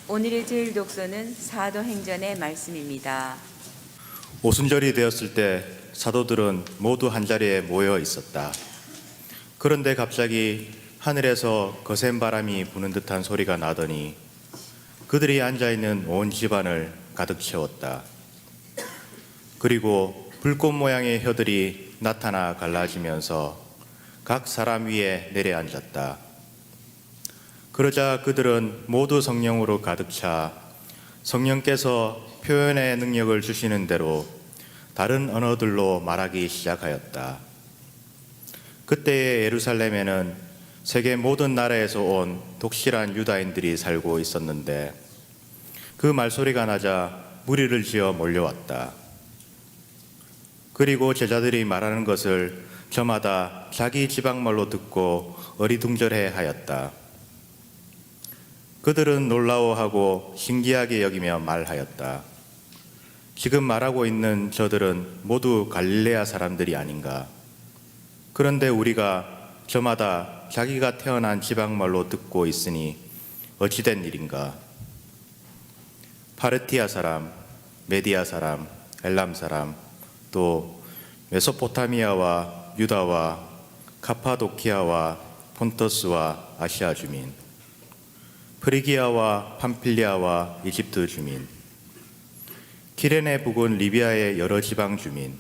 오늘의 제일 독서는 사도행전의 말씀입니다. 오순절이 되었을 때 사도들은 모두 한자리에 모여 있었다. 그런데 갑자기 하늘에서 거센 바람이 부는 듯한 소리가 나더니 그들이 앉아있는 온 집안을 가득 채웠다. 그리고 불꽃 모양의 혀들이 나타나 갈라지면서 각 사람 위에 내려앉았다. 그러자 그들은 모두 성령으로 가득 차 성령께서 표현의 능력을 주시는 대로 다른 언어들로 말하기 시작하였다. 그때의 예루살렘에는 세계 모든 나라에서 온 독실한 유다인들이 살고 있었는데 그 말소리가 나자 무리를 지어 몰려왔다. 그리고 제자들이 말하는 것을 저마다 자기 지방말로 듣고 어리둥절해 하였다. 그들은 놀라워하고 신기하게 여기며 말하였다. 지금 말하고 있는 저들은 모두 갈릴레아 사람들이 아닌가? 그런데 우리가 저마다 자기가 태어난 지방말로 듣고 있으니 어찌된 일인가? 파르티아 사람, 메디아 사람, 엘람 사람, 또 메소포타미아와 유다와 카파도키아와 폰터스와 아시아 주민, 프리기아와 팜필리아와 이집트 주민, 키레네 부근 리비아의 여러 지방 주민,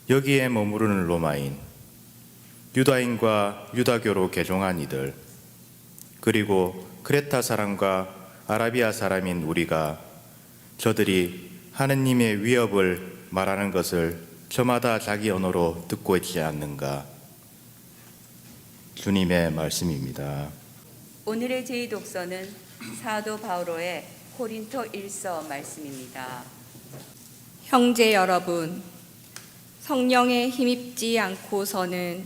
여기에 머무르는 로마인, 유다인과 유다교로 개종한 이들, 그리고 크레타 사람과 아라비아 사람인 우리가 저들이 하느님의 위협을 말하는 것을 저마다 자기 언어로 듣고 있지 않는가? 주님의 말씀입니다. 오늘의 제일 독서는 사도 바오로의 고린토 1서 말씀입니다. 형제 여러분, 성령에 힘입지 않고서는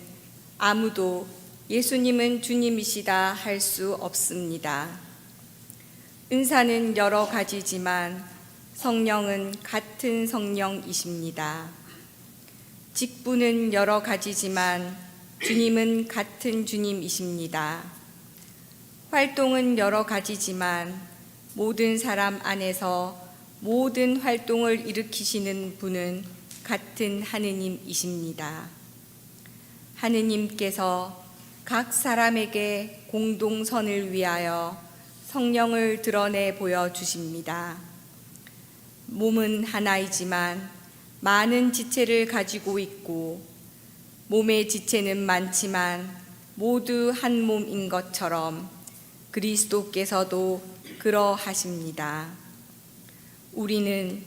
아무도 예수님은 주님이시다 할 수 없습니다. 은사는 여러 가지지만 성령은 같은 성령이십니다. 직분은 여러 가지지만 주님은 같은 주님이십니다. 활동은 여러 가지지만 모든 사람 안에서 모든 활동을 일으키시는 분은 같은 하느님이십니다. 하느님께서 각 사람에게 공동선을 위하여 성령을 드러내 보여주십니다. 몸은 하나이지만 많은 지체를 가지고 있고 몸의 지체는 많지만 모두 한 몸인 것처럼 그리스도께서도 그러하십니다. 우리는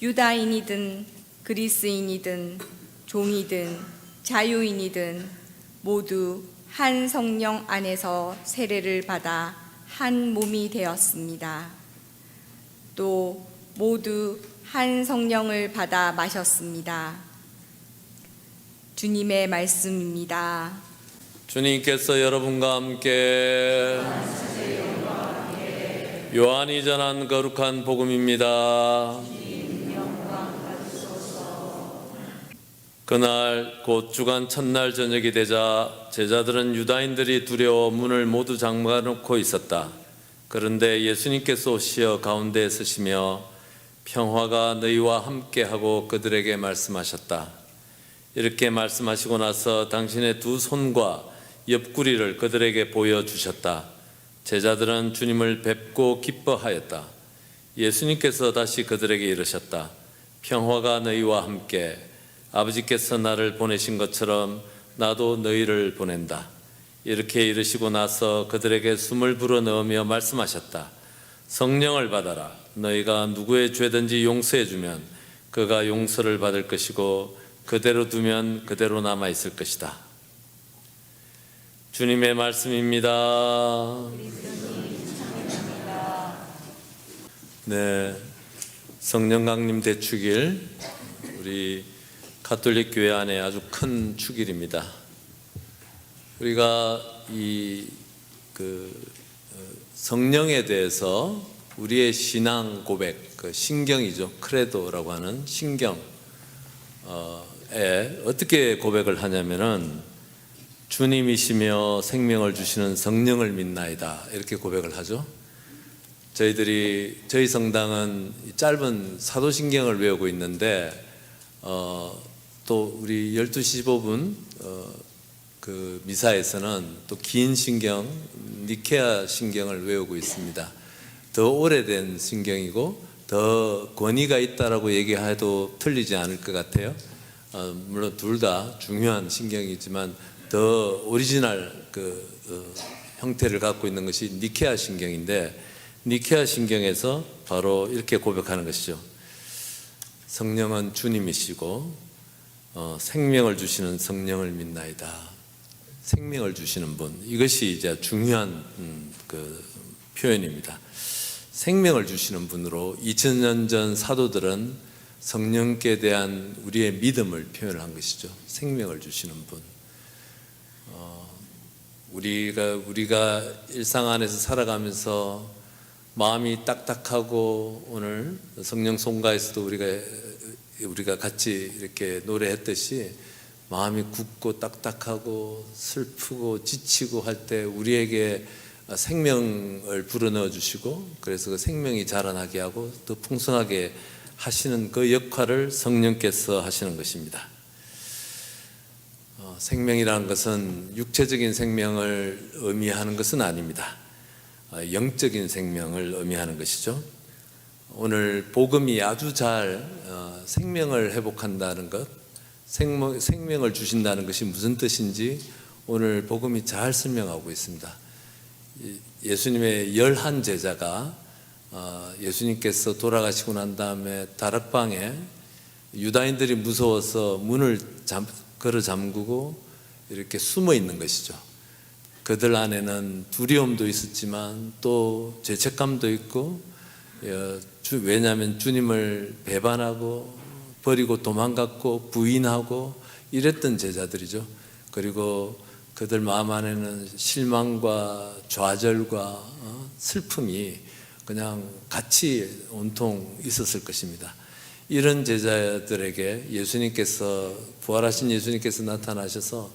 유다인이든 그리스인이든 종이든 자유인이든 모두 한 성령 안에서 세례를 받아 한 몸이 되었습니다. 또 모두 한 성령을 받아 마셨습니다. 주님의 말씀입니다. 주님께서 여러분과 함께 요한이 전한 거룩한 복음입니다. 그날 곧 주간 첫날 저녁이 되자 제자들은 유다인들이 두려워 문을 모두 잠가 놓고 있었다. 그런데 예수님께서 오시어 가운데에 서시며 평화가 너희와 함께하고 그들에게 말씀하셨다. 이렇게 말씀하시고 나서 당신의 두 손과 옆구리를 그들에게 보여주셨다. 제자들은 주님을 뵙고 기뻐하였다. 예수님께서 다시 그들에게 이르셨다. 평화가 너희와 함께, 아버지께서 나를 보내신 것처럼 나도 너희를 보낸다. 이렇게 이르시고 나서 그들에게 숨을 불어넣으며 말씀하셨다. 성령을 받아라. 너희가 누구의 죄든지 용서해 주면 그가 용서를 받을 것이고 그대로 두면 그대로 남아 있을 것이다. 주님의 말씀입니다. 네, 성령강림 대축일, 우리 가톨릭 교회 안에 아주 큰 축일입니다. 우리가 성령에 대해서 우리의 신앙 고백, 신경이죠. 크레도라고 하는 신경에 어떻게 고백을 하냐면은 주님이시며 생명을 주시는 성령을 믿나이다, 이렇게 고백을 하죠. 저희 성당은 짧은 사도신경을 외우고 있는데 또 우리 12시 15분 그 미사에서는 또 긴 신경 니케아 신경을 외우고 있습니다. 더 오래된 신경이고 더 권위가 있다라고 얘기해도 틀리지 않을 것 같아요. 물론 둘 다 중요한 신경이지만 더 오리지널 형태를 갖고 있는 것이 니케아 신경인데, 니케아 신경에서 바로 이렇게 고백하는 것이죠. 성령은 주님이시고 생명을 주시는 성령을 믿나이다. 생명을 주시는 분, 이것이 이제 중요한 표현입니다. 생명을 주시는 분으로 2000년 전 사도들은 성령께 대한 우리의 믿음을 표현한 것이죠. 생명을 주시는 분. 우리가 일상 안에서 살아가면서 마음이 딱딱하고, 오늘 성령 송가에서도 우리가 같이 이렇게 노래했듯이 마음이 굳고 딱딱하고 슬프고 지치고 할 때 우리에게 생명을 불어넣어 주시고, 그래서 그 생명이 자라나게 하고 더 풍성하게 하시는 그 역할을 성령께서 하시는 것입니다. 생명이라는 것은 육체적인 생명을 의미하는 것은 아닙니다. 영적인 생명을 의미하는 것이죠. 오늘 복음이 아주 잘 생명을 회복한다는 것, 생명을 주신다는 것이 무슨 뜻인지 오늘 복음이 잘 설명하고 있습니다. 예수님의 11 제자가 예수님께서 돌아가시고 난 다음에 다락방에 유다인들이 무서워서 문을 걸어 잠그고 이렇게 숨어 있는 것이죠. 그들 안에는 두려움도 있었지만 또 죄책감도 있고, 왜냐하면 주님을 배반하고 버리고 도망갔고 부인하고 이랬던 제자들이죠. 그리고 그들 마음 안에는 실망과 좌절과 슬픔이 그냥 같이 온통 있었을 것입니다. 이런 제자들에게 부활하신 예수님께서 나타나셔서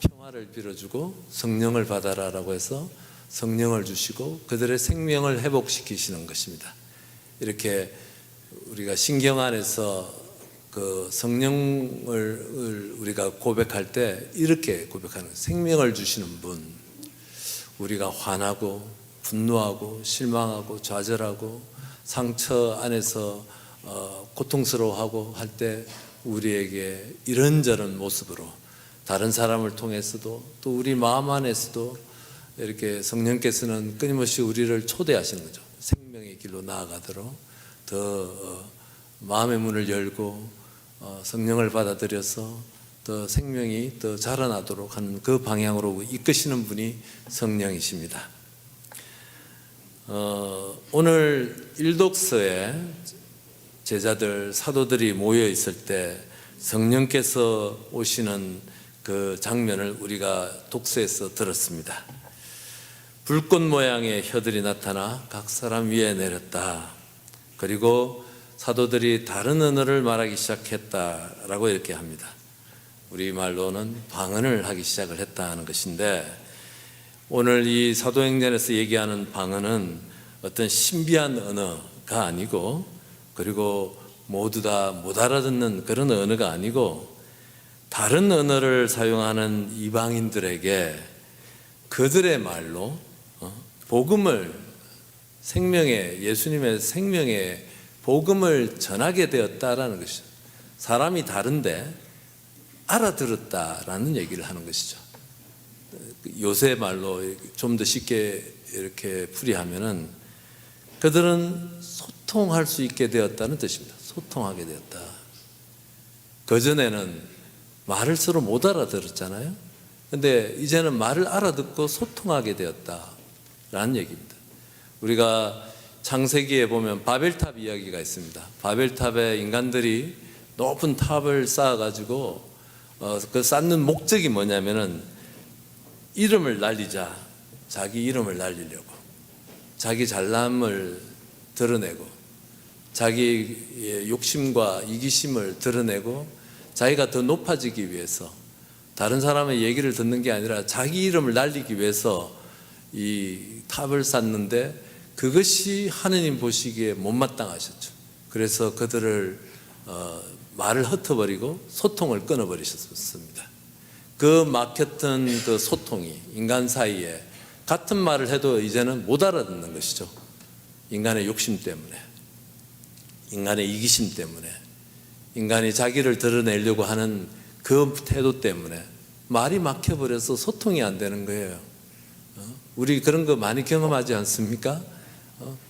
평화를 빌어주고 성령을 받아라라고 해서 성령을 주시고 그들의 생명을 회복시키시는 것입니다. 이렇게 우리가 신경 안에서 그 성령을 우리가 고백할 때 이렇게 고백하는 거예요. 생명을 주시는 분. 우리가 화나고 분노하고 실망하고 좌절하고 상처 안에서 고통스러워하고 할 때 우리에게 이런저런 모습으로 다른 사람을 통해서도 또 우리 마음 안에서도 이렇게 성령께서는 끊임없이 우리를 초대하시는 거죠. 생명의 길로 나아가도록 더 마음의 문을 열고 성령을 받아들여서 더 생명이 더 자라나도록 하는 그 방향으로 이끄시는 분이 성령이십니다. 오늘 일독서에 제자들, 사도들이 모여 있을 때 성령께서 오시는 그 장면을 우리가 독서에서 들었습니다. 불꽃 모양의 혀들이 나타나 각 사람 위에 내렸다. 그리고 사도들이 다른 언어를 말하기 시작했다라고 이렇게 합니다. 우리말로는 방언을 하기 시작을 했다는 것인데, 오늘 이 사도행전에서 얘기하는 방언은 어떤 신비한 언어가 아니고, 그리고 모두 다 못 알아듣는 그런 언어가 아니고, 다른 언어를 사용하는 이방인들에게 그들의 말로 복음을, 예수님의 생명의 복음을 전하게 되었다라는 것이죠. 사람이 다른데 알아들었다라는 얘기를 하는 것이죠. 요새 말로 좀 더 쉽게 이렇게 풀이하면은 그들은 소통할 수 있게 되었다는 뜻입니다. 소통하게 되었다. 그전에는 말을 서로 못 알아들었잖아요. 근데 이제는 말을 알아듣고 소통하게 되었다라는 얘기입니다. 우리가 창세기에 보면 바벨탑 이야기가 있습니다. 바벨탑에 인간들이 높은 탑을 쌓아가지고 그 쌓는 목적이 뭐냐면은 이름을 날리자, 자기 이름을 날리려고, 자기 잘남을 드러내고, 자기의 욕심과 이기심을 드러내고, 자기가 더 높아지기 위해서, 다른 사람의 얘기를 듣는 게 아니라 자기 이름을 날리기 위해서 이 탑을 쌓는데, 그것이 하느님 보시기에 못마땅하셨죠. 그래서 그들을 말을 흩어버리고 소통을 끊어버리셨습니다. 그 막혔던 그 소통이 인간 사이에 같은 말을 해도 이제는 못 알아듣는 것이죠. 인간의 욕심 때문에, 인간의 이기심 때문에, 인간이 자기를 드러내려고 하는 그 태도 때문에 말이 막혀버려서 소통이 안 되는 거예요. 우리 그런 거 많이 경험하지 않습니까?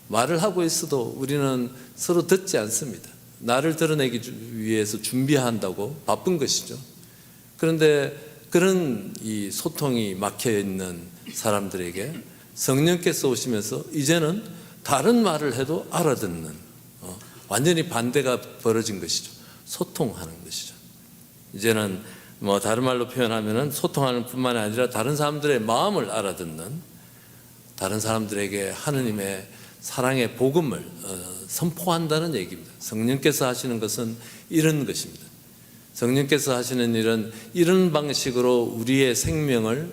말을 하고 있어도 우리는 서로 듣지 않습니다. 나를 드러내기 위해서 준비한다고 바쁜 것이죠. 그런데 그런 이 소통이 막혀 있는 사람들에게 성령께서 오시면서 이제는 다른 말을 해도 알아듣는 완전히 반대가 벌어진 것이죠. 소통하는 것이죠. 이제는 뭐 다른 말로 표현하면은 소통하는 뿐만 아니라 다른 사람들의 마음을 알아듣는, 다른 사람들에게 하느님의 사랑의 복음을 선포한다는 얘기입니다. 성령께서 하시는 것은 이런 것입니다. 성령께서 하시는 일은 이런 방식으로 우리의 생명을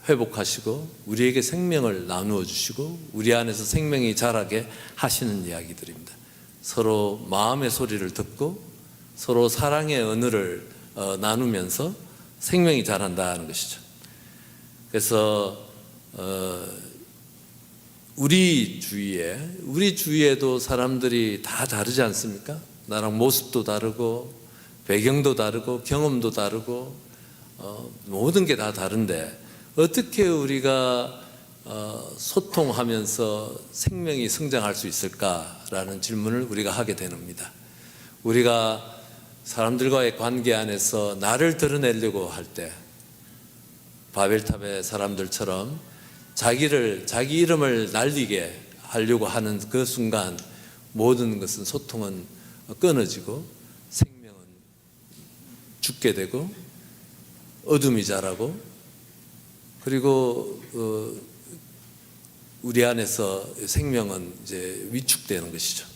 회복하시고 우리에게 생명을 나누어 주시고 우리 안에서 생명이 자라게 하시는 이야기들입니다. 서로 마음의 소리를 듣고 서로 사랑의 언어를 나누면서 생명이 자란다는 것이죠. 그래서 우리 주위에도 사람들이 다 다르지 않습니까? 나랑 모습도 다르고 배경도 다르고 경험도 다르고 모든 게 다 다른데 어떻게 우리가 소통하면서 생명이 성장할 수 있을까라는 질문을 우리가 하게 되는겁니다. 우리가 사람들과의 관계 안에서 나를 드러내려고 할 때 바벨탑의 사람들처럼 자기 이름을 날리게 하려고 하는 그 순간 모든 것은 소통은 끊어지고 생명은 죽게 되고 어둠이 자라고 그리고 우리 안에서 생명은 이제 위축되는 것이죠.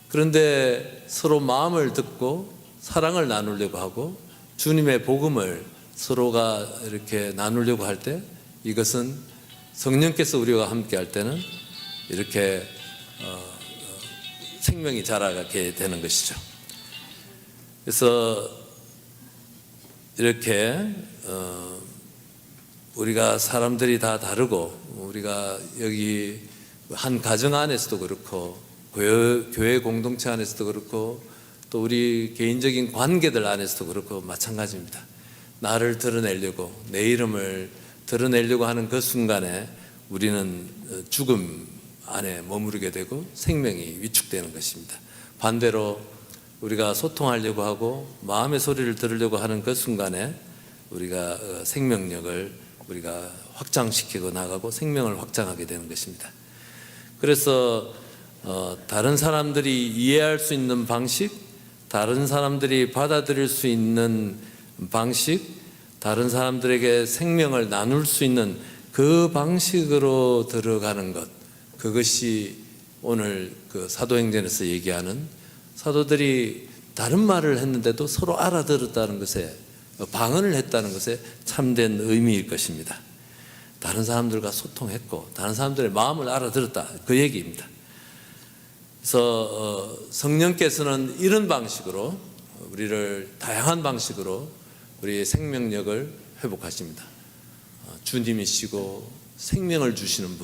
그런데 서로 마음을 듣고 사랑을 나누려고 하고 주님의 복음을 서로가 이렇게 나누려고 할 때 이것은 성령께서 우리와 함께 할 때는 이렇게 생명이 자라게 되는 것이죠. 그래서 이렇게 우리가 사람들이 다 다르고 우리가 여기 한 가정 안에서도 그렇고 교회 공동체 안에서도 그렇고 또 우리 개인적인 관계들 안에서도 그렇고 마찬가지입니다. 나를 드러내려고 내 이름을 드러내려고 하는 그 순간에 우리는 죽음 안에 머무르게 되고 생명이 위축되는 것입니다. 반대로 우리가 소통하려고 하고 마음의 소리를 들으려고 하는 그 순간에 우리가 생명력을 우리가 확장시키고 나가고 생명을 확장하게 되는 것입니다. 그래서 다른 사람들이 이해할 수 있는 방식, 다른 사람들이 받아들일 수 있는 방식, 다른 사람들에게 생명을 나눌 수 있는 그 방식으로 들어가는 것, 그것이 오늘 그 사도행전에서 얘기하는 사도들이 다른 말을 했는데도 서로 알아들었다는 것에 방언을 했다는 것에 참된 의미일 것입니다. 다른 사람들과 소통했고 다른 사람들의 마음을 알아들었다, 그 얘기입니다. 그래서 성령께서는 이런 방식으로 우리를 다양한 방식으로 우리의 생명력을 회복하십니다. 주님이시고 생명을 주시는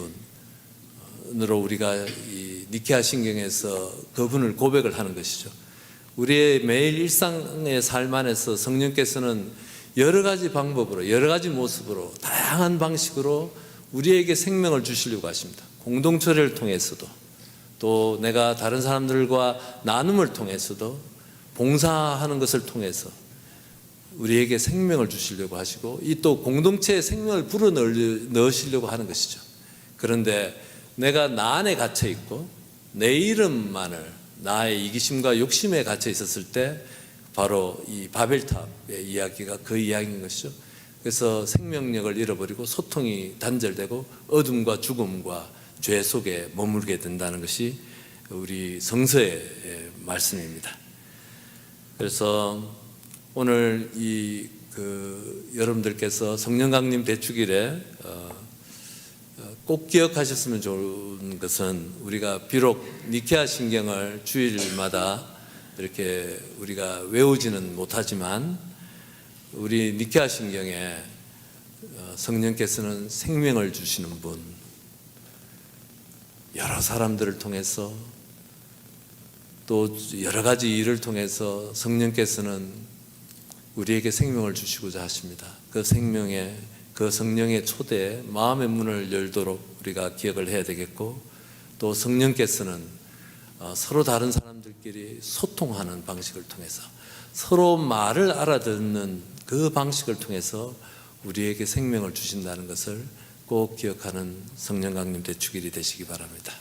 분으로 우리가 이 니케아 신경에서 그분을 고백을 하는 것이죠. 우리의 매일 일상의 삶 안에서 성령께서는 여러 가지 방법으로 여러 가지 모습으로 다양한 방식으로 우리에게 생명을 주시려고 하십니다. 공동체를 통해서도 또 내가 다른 사람들과 나눔을 통해서도 봉사하는 것을 통해서 우리에게 생명을 주시려고 하시고 이 또 공동체에 생명을 불어넣으시려고 하는 것이죠. 그런데 내가 나 안에 갇혀 있고 내 이름만을 나의 이기심과 욕심에 갇혀 있었을 때 바로 이 바벨탑의 이야기가 그 이야기인 것이죠. 그래서 생명력을 잃어버리고 소통이 단절되고 어둠과 죽음과 죄 속에 머물게 된다는 것이 우리 성서의 말씀입니다. 그래서 오늘 여러분들께서 성령 강림 대축일에 꼭 기억하셨으면 좋은 것은 우리가 비록 니케아 신경을 주일마다 이렇게 우리가 외우지는 못하지만 우리 니케아 신경에 성령께서는 생명을 주시는 분, 여러 사람들을 통해서 또 여러 가지 일을 통해서 성령께서는 우리에게 생명을 주시고자 하십니다. 그 생명의 그 성령의 초대에 마음의 문을 열도록 우리가 기억을 해야 되겠고, 또 성령께서는 서로 다른 사람들끼리 소통하는 방식을 통해서 서로 말을 알아듣는 그 방식을 통해서 우리에게 생명을 주신다는 것을 꼭 기억하는 성령 강림 대축일이 되시기 바랍니다.